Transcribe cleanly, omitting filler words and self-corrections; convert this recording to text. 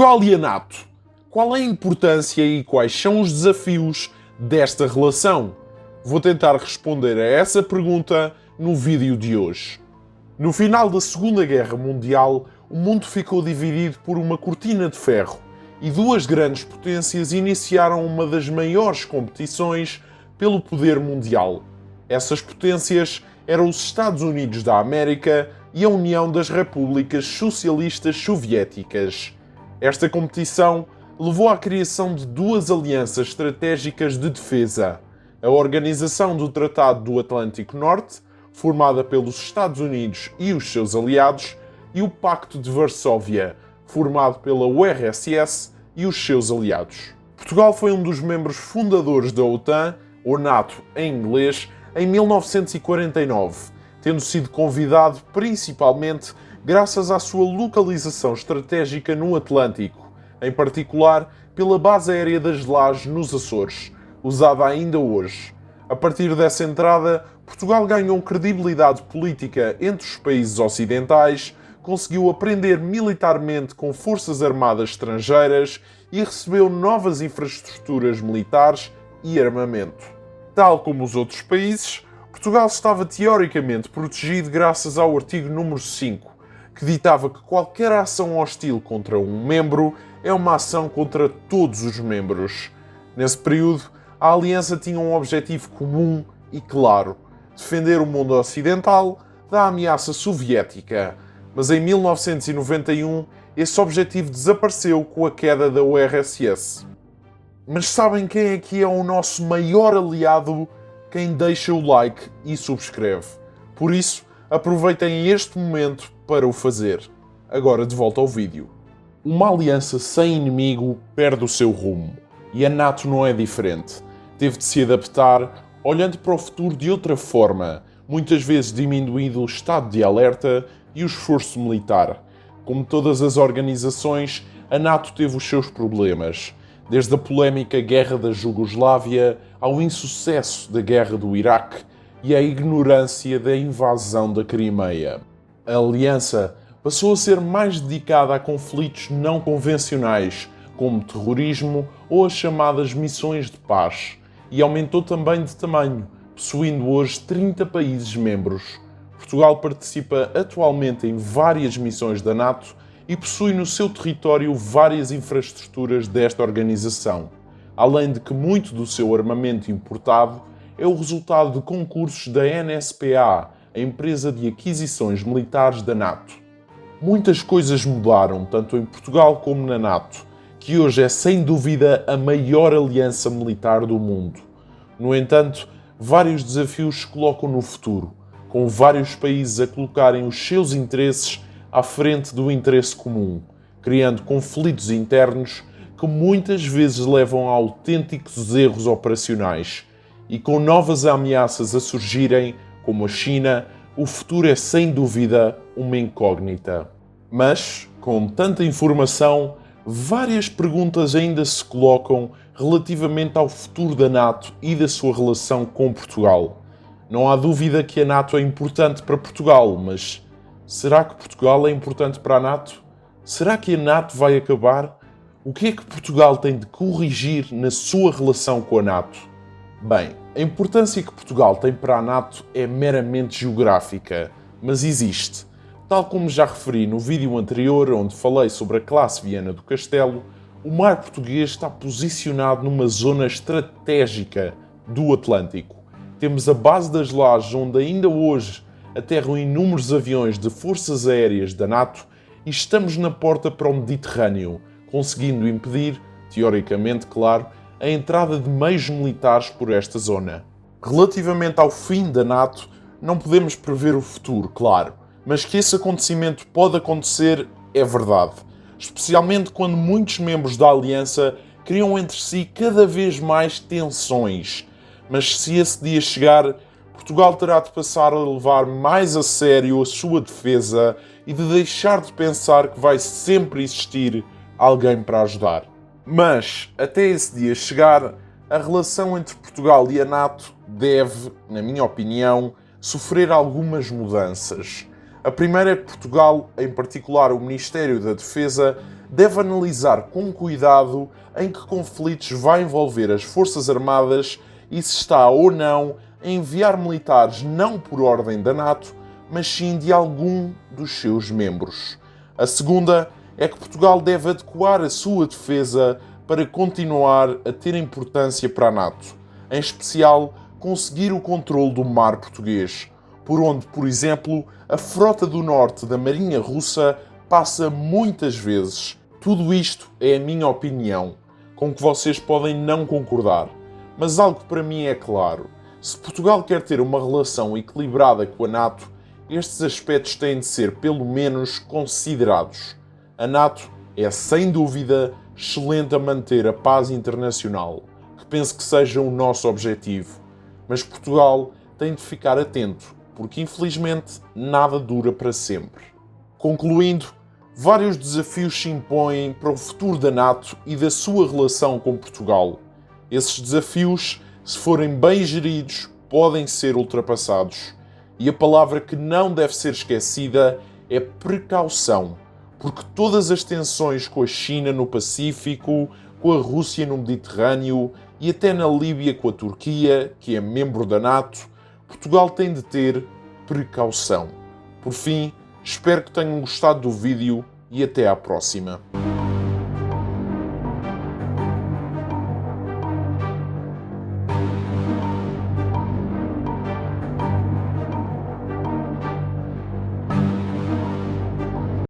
Portugal e a NATO. Qual é a importância e quais são os desafios desta relação? Vou tentar responder a essa pergunta no vídeo de hoje. No final da Segunda Guerra Mundial, o mundo ficou dividido por uma cortina de ferro e duas grandes potências iniciaram uma das maiores competições pelo poder mundial. Essas potências eram os Estados Unidos da América e a União das Repúblicas Socialistas Soviéticas. Esta competição levou à criação de duas alianças estratégicas de defesa: a Organização do Tratado do Atlântico Norte, formada pelos Estados Unidos e os seus aliados, e o Pacto de Varsóvia, formado pela URSS e os seus aliados. Portugal foi um dos membros fundadores da OTAN, ou NATO em inglês, em 1949, tendo sido convidado principalmente graças à sua localização estratégica no Atlântico, em particular pela base aérea das Lajes nos Açores, usada ainda hoje. A partir dessa entrada, Portugal ganhou credibilidade política entre os países ocidentais, conseguiu aprender militarmente com forças armadas estrangeiras e recebeu novas infraestruturas militares e armamento. Tal como os outros países, Portugal estava teoricamente protegido graças ao artigo número 5, que ditava que qualquer ação hostil contra um membro é uma ação contra todos os membros. Nesse período, a aliança tinha um objetivo comum e claro: defender o mundo ocidental da ameaça soviética. Mas em 1991, esse objetivo desapareceu com a queda da URSS. Mas sabem quem aqui é o nosso maior aliado? Quem deixa o like e subscreve. Por isso, aproveitem este momento para o fazer. Agora de volta ao vídeo. Uma aliança sem inimigo perde o seu rumo. E a NATO não é diferente. Teve de se adaptar, olhando para o futuro de outra forma, muitas vezes diminuindo o estado de alerta e o esforço militar. Como todas as organizações, a NATO teve os seus problemas. Desde a polémica Guerra da Jugoslávia ao insucesso da Guerra do Iraque e à ignorância da invasão da Crimeia. A aliança passou a ser mais dedicada a conflitos não convencionais, como terrorismo ou as chamadas missões de paz, e aumentou também de tamanho, possuindo hoje 30 países membros. Portugal participa atualmente em várias missões da NATO e possui no seu território várias infraestruturas desta organização, além de que muito do seu armamento importado é o resultado de concursos da NSPA, a empresa de aquisições militares da NATO. Muitas coisas mudaram, tanto em Portugal como na NATO, que hoje é sem dúvida a maior aliança militar do mundo. No entanto, vários desafios se colocam no futuro, com vários países a colocarem os seus interesses à frente do interesse comum, criando conflitos internos que muitas vezes levam a autênticos erros operacionais. E com novas ameaças a surgirem, como a China, o futuro é sem dúvida uma incógnita. Mas, com tanta informação, várias perguntas ainda se colocam relativamente ao futuro da NATO e da sua relação com Portugal. Não há dúvida que a NATO é importante para Portugal, mas será que Portugal é importante para a NATO? Será que a NATO vai acabar? O que é que Portugal tem de corrigir na sua relação com a NATO? Bem, a importância que Portugal tem para a NATO é meramente geográfica, mas existe. Tal como já referi no vídeo anterior, onde falei sobre a classe Viana do Castelo, o mar português está posicionado numa zona estratégica do Atlântico. Temos a base das Lajes, onde ainda hoje aterram inúmeros aviões de forças aéreas da NATO, e estamos na porta para o Mediterrâneo, conseguindo impedir, teoricamente claro, a entrada de meios militares por esta zona. Relativamente ao fim da NATO, não podemos prever o futuro, claro, mas que esse acontecimento pode acontecer é verdade, especialmente quando muitos membros da aliança criam entre si cada vez mais tensões. Mas se esse dia chegar, Portugal terá de passar a levar mais a sério a sua defesa e de deixar de pensar que vai sempre existir alguém para ajudar. Mas, até esse dia chegar, a relação entre Portugal e a NATO deve, na minha opinião, sofrer algumas mudanças. A primeira é que Portugal, em particular o Ministério da Defesa, deve analisar com cuidado em que conflitos vai envolver as Forças Armadas e se está ou não a enviar militares não por ordem da NATO, mas sim de algum dos seus membros. A segunda é que Portugal deve adequar a sua defesa para continuar a ter importância para a NATO, em especial conseguir o controle do mar português, por onde, por exemplo, a frota do norte da Marinha Russa passa muitas vezes. Tudo isto é a minha opinião, com que vocês podem não concordar, mas algo para mim é claro. Se Portugal quer ter uma relação equilibrada com a NATO, estes aspectos têm de ser pelo menos considerados. A NATO é, sem dúvida, excelente a manter a paz internacional, que penso que seja o nosso objetivo. Mas Portugal tem de ficar atento, porque infelizmente nada dura para sempre. Concluindo, vários desafios se impõem para o futuro da NATO e da sua relação com Portugal. Esses desafios, se forem bem geridos, podem ser ultrapassados. E a palavra que não deve ser esquecida é precaução, porque todas as tensões com a China no Pacífico, com a Rússia no Mediterrâneo e até na Líbia com a Turquia, que é membro da NATO, Portugal tem de ter precaução. Por fim, espero que tenham gostado do vídeo e até à próxima.